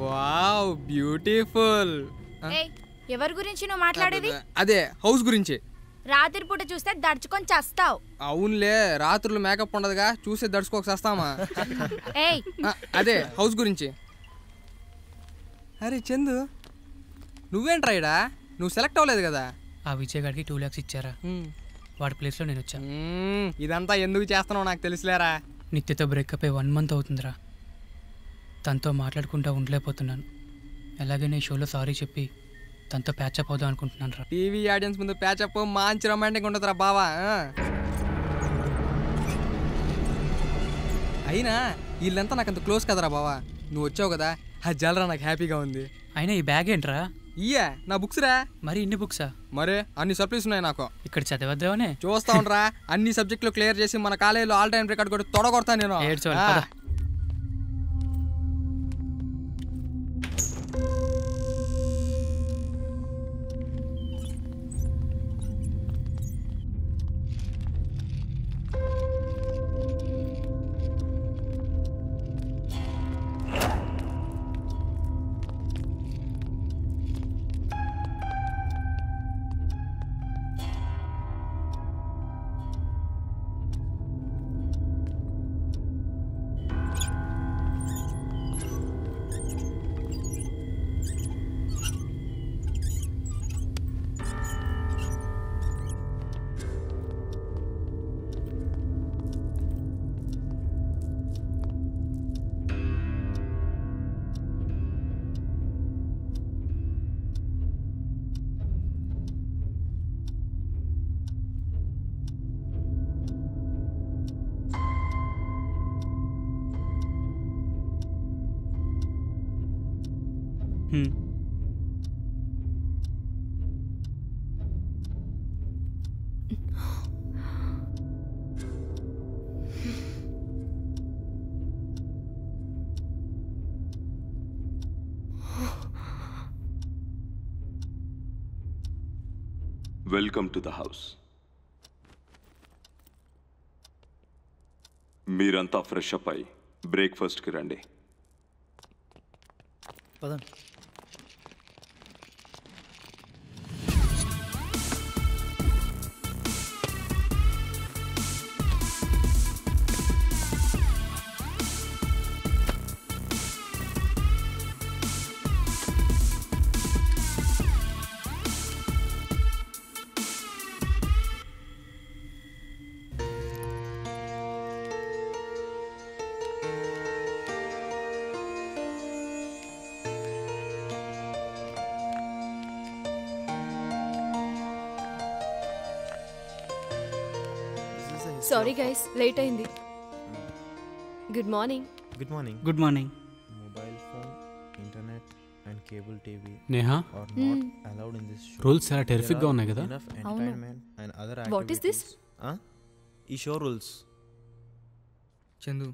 Wow beautiful. ఎవరి గురించి నువ్వు మాట్లాడేది? అదే హౌస్ గురించి. రాత్రిపూట చూస్తే దడుచుకొని చస్తావు. అవునులే, రాత్రులు మేకప్ ఉండదుగా, చూసి దడుచుకోక చస్తామా. అదే హౌస్ గురించి. అరే చందు, నువ్వేంట్రా ఇడా? నువ్వు సెలెక్ట్ అవ్వలేదు కదా. ఆ విజయ్ గారికి 2 lakhs ఇచ్చారా, వాడి ప్లేస్లో నేను వచ్చాను. ఇదంతా ఎందుకు చేస్తున్నావు నాకు తెలుసులేరా. నిత్యతో బ్రేకప్ అయ్యి 1 month అవుతుందిరా. తనతో మాట్లాడుకుంటూ ఉండలేకపోతున్నాను. అలాగే నేను షోలో సారీ చెప్పి తనతో ప్యాచప్ అవుదాం అనుకుంటున్నాను రా. టీవీ ఆడియన్స్ ముందు ప్యాచప్ మంచి రొమాంటిక్ ఉంటుందిరా బావా. అయినా వీళ్ళంతా నాకు అంత క్లోజ్ కదరా బావా. నువ్వు వచ్చావు కదా, అది జలరా నాకు హ్యాపీగా ఉంది. అయినా ఈ బ్యాగ్ ఏంట్రా? ఇయ్యా నా బుక్స్ రా. మరి ఇన్ని బుక్సా? మరే అన్ని సప్లీస్ ఉన్నాయి నాకు. ఇక్కడ చదివేద్దామనే చూస్తా ఉండరా. అన్ని సబ్జెక్టులు క్లియర్ చేసి మన కాలేజీలో ఆల్ టైమ్ రికార్డ్ కూడా తొడగొడతా నేను. Welcome to the house. మీరంతా ఫ్రెష్ అప్ అయి బ్రేక్ఫాస్ట్కి రండి. పదండి. సారీ గైస్, లేట్ అయింది. Good morning. Good morning. Good morning. Mobile phone, internet and cable TV Neha are not allowed in this show. Rules చాలా టెరిఫిక్ గా ఉన్నాయి కదా. What is this? ఈ షో రూల్స్. చందు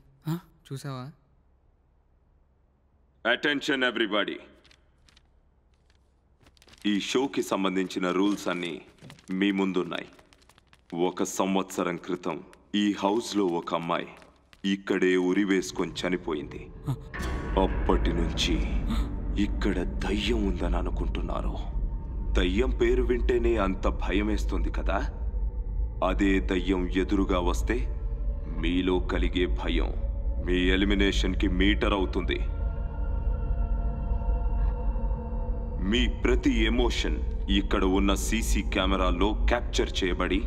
చూసావా? Attention everybody. ఈ షోకి సంబంధించిన రూల్స్ అన్నీ మీ ముందున్నాయి. 1 సంవత్సరం క్రితం ఈ హౌస్లో ఒక అమ్మాయి ఇక్కడే ఉరి వేసుకొని చనిపోయింది. అప్పటి నుంచి ఇక్కడ దయ్యం ఉందని అనుకుంటున్నారు. దయ్యం పేరు వింటేనే అంత భయం వేస్తుంది కదా. అదే దయ్యం ఎదురుగా వస్తే మీలో కలిగే భయం మీ ఎలిమినేషన్కి మీటర్ అవుతుంది. మీ ప్రతి ఎమోషన్ ఇక్కడ ఉన్న సీసీ కెమెరాలో క్యాప్చర్ చేయబడి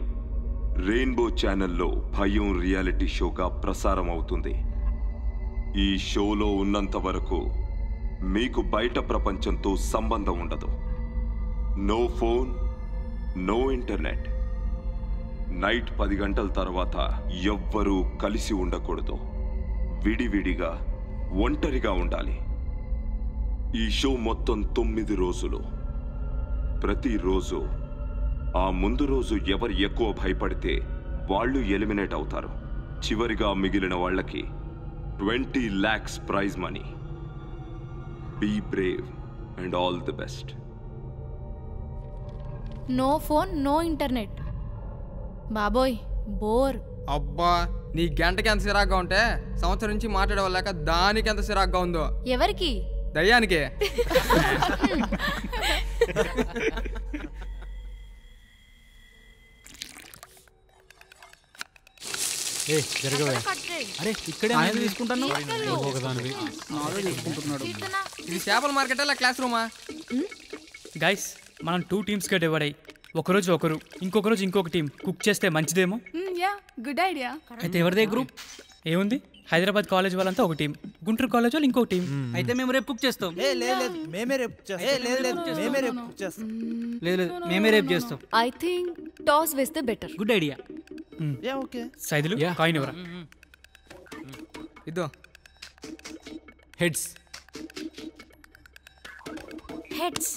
రెయిన్బో ఛానల్లో భయం రియాలిటీ షోగా ప్రసారం అవుతుంది. ఈ షోలో ఉన్నంత వరకు మీకు బయట ప్రపంచంతో సంబంధం ఉండదు. No phone, no internet. Night 10 గంటల తర్వాత ఎవ్వరూ కలిసి ఉండకూడదు. విడివిడిగా, ఒంటరిగా ఉండాలి. ఈ షో మొత్తం 9 రోజులు. ప్రతిరోజు ఆ ముందు రోజు ఎవరు ఎక్కువ భయపడితే వాళ్ళు ఎలిమినేట్ అవుతారు. చివరిగా మిగిలిన వాళ్ళకి 20 lakhs prize money. Be brave and all the best. No phone, no internet. బాబోయ్, బోర్. అబ్బా నీ గంటకి ఎంత సిరాగ్గా ఉంటే సంవత్సరం నుంచి మాట్లాడవలేక దానికి ఎంత సిరాగ్గా ఉందో. ఎవరికి? దయ్యానికే. అరే ఇక్కడే తీసుకుంటాను. ఇది చేపల మార్కెట్ అలా క్లాస్ రూమా? గైస్ మనం 2 టీమ్స్గా డివైడ్ అయ్యి ఒకరోజు ఒకరు ఇంకొక రోజు ఇంకొక టీం కుక్ చేస్తే మంచిదేమో. Good idea. అయితే ఎవరిదే గ్రూప్ ఏముంది? హైదరాబాద్ కాలేజ్ వాళ్ళంతా ఒక టీం, గుంటూరు కాలేజ్ వాళ్ళు ఇంకో టీం. అయితే మేము రేపు కుక్ చేస్తాం. మేమే రేపు లేదు మేమే రేపు చేస్తాం. ఐ థింక్ టాస్ వేస్తే better. Good idea. Saidulu coin ఎవరా? ఇదో heads. Heads.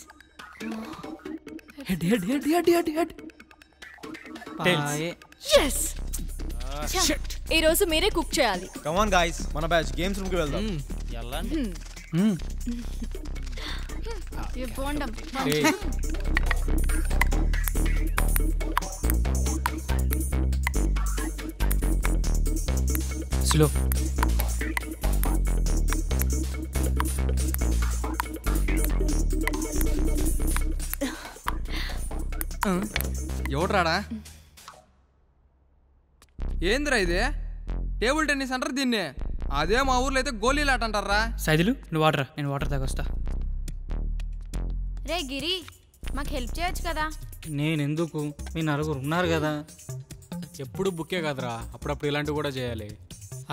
Head head head head head head. yes ఈ రోజు మీరే కుక్ చేయాలి. కమ్ ఆన్ గైస్, మన బ్యాచ్ గేమ్స్ రూమ్ కి వెళ్దాం. బోండం. స్లో. ఎవడ్రాడా? ఏందిరా ఇది? టేబుల్ టెన్నిస్ అంటారు దీన్ని. అదే మా ఊర్లో అయితే గోళీలాట అంటారా. సైదులు నువ్వు వాటరా, నేను వాటర్ తాగొస్తా. రే గిరి, మాకు హెల్ప్ చేయొచ్చు కదా? నేనెందుకు, మీ నలుగురు ఉన్నారు కదా. ఎప్పుడు బుక్కే కదరా, అప్పుడప్పుడు ఇలాంటివి కూడా చేయాలి.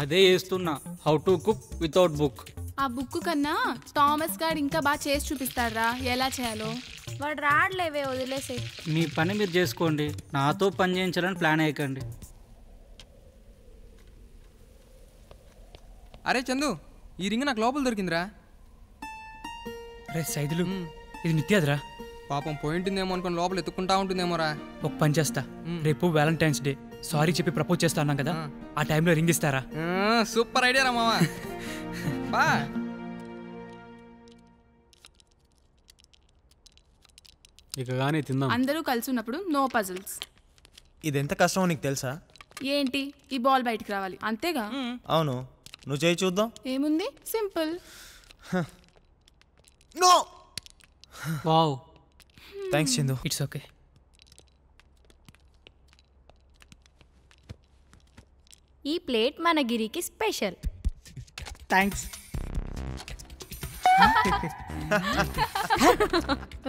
అదే చేస్తున్నా, how to cook without book. ఆ బుక్ కన్నా థామస్ గారు ఇంకా బాగా చేసి చూపిస్తారా ఎలా చేయాలో. వాడు రాడలేవే, వదిలేసే. మీ పని మీరు చేసుకోండి, నాతో పని చేయించాలని ప్లాన్ అయ్యకండి. అరే చందు, ఈ రింగ్ నాకు లోపల దొరికిందిరా. అరే సైదులు ఇది నిత్యాదిరా. పాపం పోయింటుందేమో అనుకుని లోపల ఎత్తుకుంటా ఉంటుందేమోరా. ఒక పని చేస్తా, రేపు వ్యాలంటైన్స్ డే సారీ చెప్పి ప్రపోజ్ చేస్తా అన్నాం కదా, ఆ టైంలో రింగ్ ఇస్తారా? సూపర్ ఐడియా రా మావా. బా ఇక గానీ తిందాం. అందరూ కలిసి ఉన్నప్పుడు నో పజిల్స్. ఇది ఎంత కష్టమో నీకు తెలుసా? ఏంటి, ఈ బాల్ బయటికి రావాలి అంతేగా. అవును, నువ్వు చేయి చూద్దాం. ఏముంది, simple. No. Wow, thanks Chandu. It's okay. ఈ ప్లేట్ మన గిరికి స్పెషల్. థ్యాంక్స్.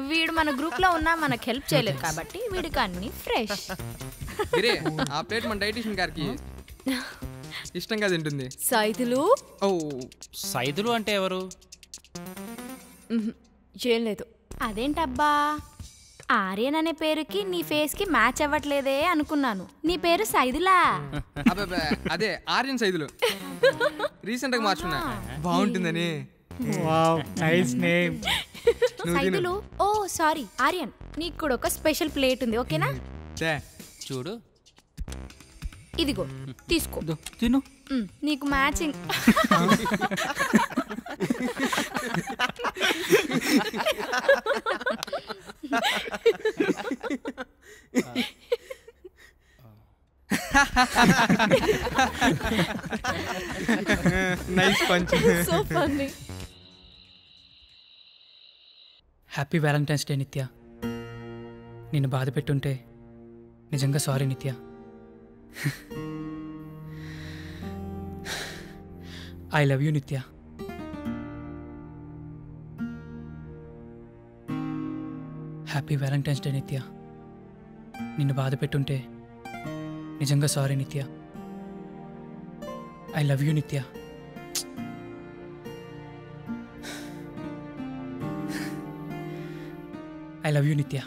వీడు మన గ్రూప్ లో ఉన్నా మనకు హెల్ప్ చేయలేదు కాబట్టి వీడికి అన్ని ఫ్రెష్. గిరే, ఆ ప్లేట్ మన డైటీషియన్ గారికి ఇష్టంగా తింటుంది. సైదులు. ఓ సైదులు అంటే ఎవరు? ఏం లేదు. అదేంటబ్బా, ఆర్యన్ అనే పేరుకి నీ ఫేస్ కి మ్యాచ్ అవ్వట్లేదే అనుకున్నాను. నీ పేరు సైదులా? అబ్బే అదే ఆర్యన్ సైదులు. రీసెంట్ గా మార్చుకున్నా, బాగుంటుందని. Wow, nice name. Saidulu. Oh sorry Aryan, నీకు కూడా ఒక స్పెషల్ ప్లేట్ ఉంది, ఓకేనా? చూడు, ఇదిగో తీసుకో, తిను. నీకు matching. Nice punch. So funny. Happy Valentine's day నిత్య. నిన్ను బాధ పెట్టుంటే నిజంగా సారీ నిత్య. ఐ లవ్ యూ నిత్య. హ్యాపీ వ్యాలంటైన్స్ డే నిత్య. నిన్ను బాధ పెట్టుంటే నిజంగా సారీ నిత్య. ఐ లవ్ యూ నిత్య. ఐ లవ్ యూ నిత్య.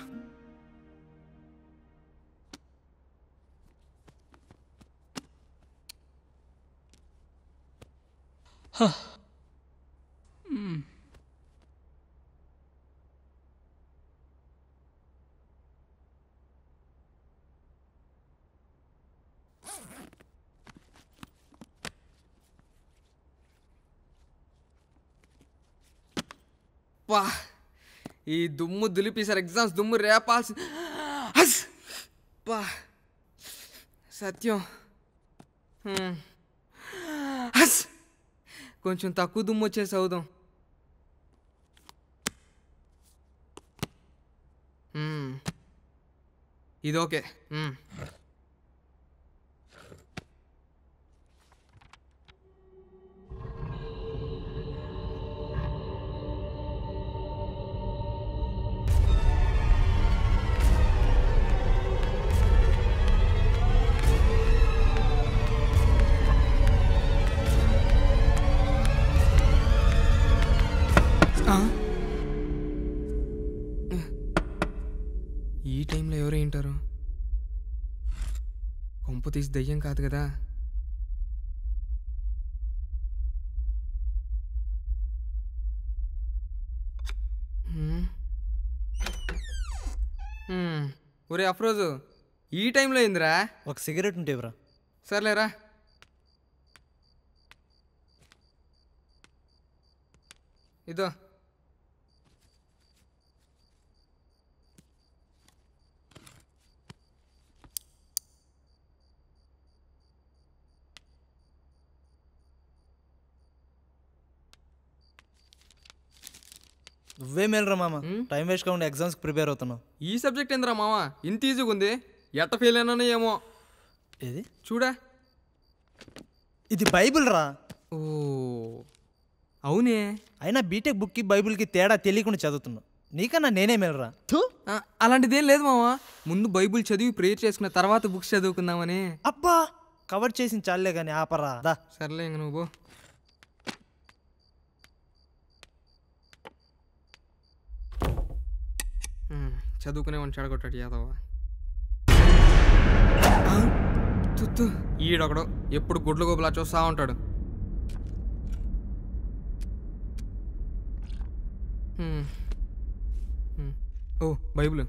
వా, ఈ దుమ్ము దులిపేశారు. ఎగ్జామ్స్ దుమ్ము రేపాల్సి. సత్యం. హస్! కొంచెం తక్కువ దుమ్ము వచ్చేసి అవుదాం. ఇది ఓకే. ఈ టైంలో ఎవరు ఏంటారు? కొంపు తీసి దయ్యం కాదు కదా. ఒరే అఫ్రోజు, ఈ టైంలో ఏందిరా? ఒక సిగరెట్ ఉంటేవరా? సర్లేరా. ఇదో నువ్వే మేలరా మామ, టైం వేస్ట్ కాకుండా ఎగ్జామ్స్కి ప్రిపేర్ అవుతున్నావు. ఈ సబ్జెక్ట్ ఏందిరా మామ ఇంత ఈజీగా ఉంది? ఎట్ట ఫెయిల్ అయినానో ఏమో. ఏది చూడా, ఇది బైబిల్ రా. ఓ అవునే. అయినా బీటెక్ బుక్కి బైబిల్కి తేడా తెలియకుండా చదువుతున్నావు. నీకన్నా నేనే మేలరా. అలాంటిదేం లేదు మామ. ముందు బైబిల్ చదివి ప్రేయర్ చేసుకున్న తర్వాత బుక్స్ చదువుకుందామని. అబ్బా, కవర్ చేసిన చాలే కానీ ఆపరా. దా సర్లే ఇంక నువ్వు. చదువుకునేవాడిని చెడగొట్టాడు యాదవ. తుత్తు, ఈడొకడు ఎప్పుడు గుడ్లు గోబులా చూస్తా ఉంటాడు. ఓ Bible.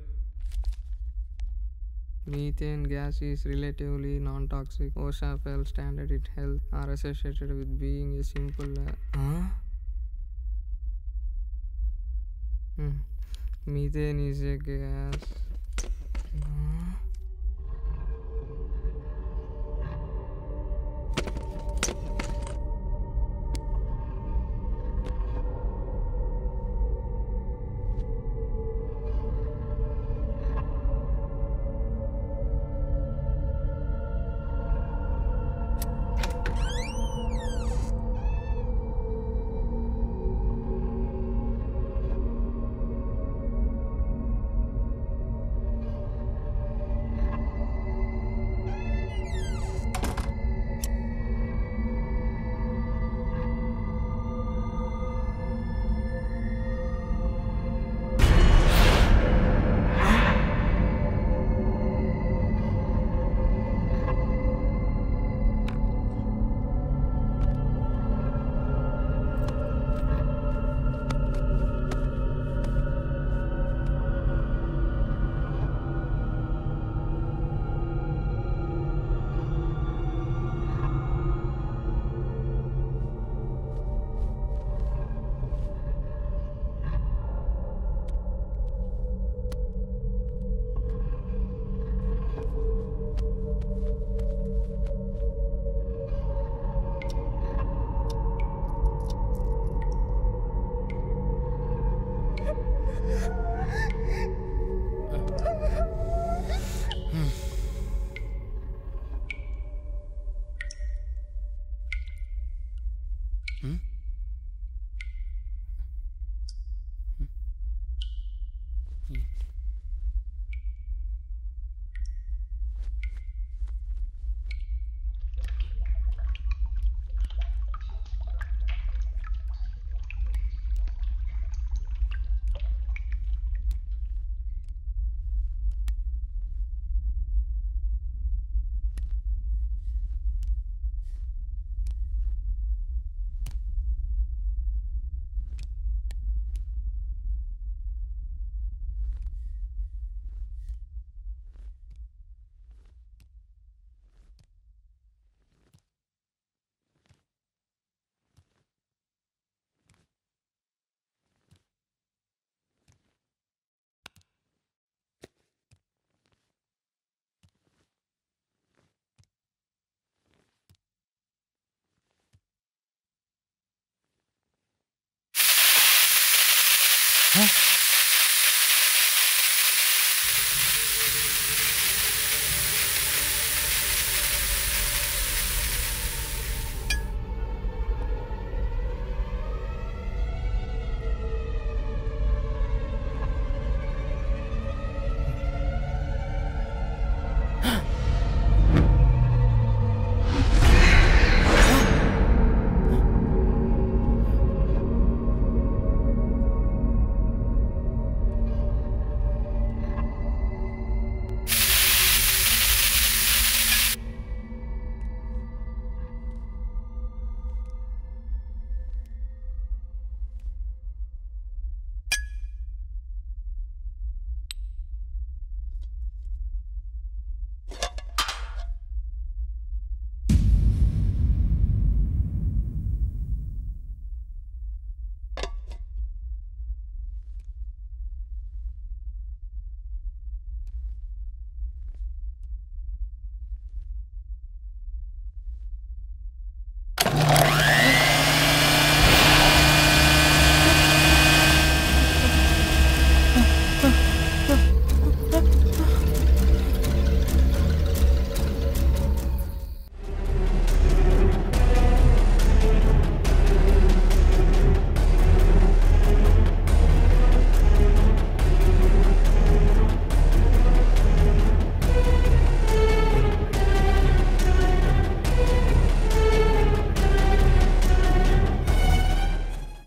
Methane gas is relatively non-toxic. OSHA felt standard it health are associated with being a simple. Methane is a gas. ఆ?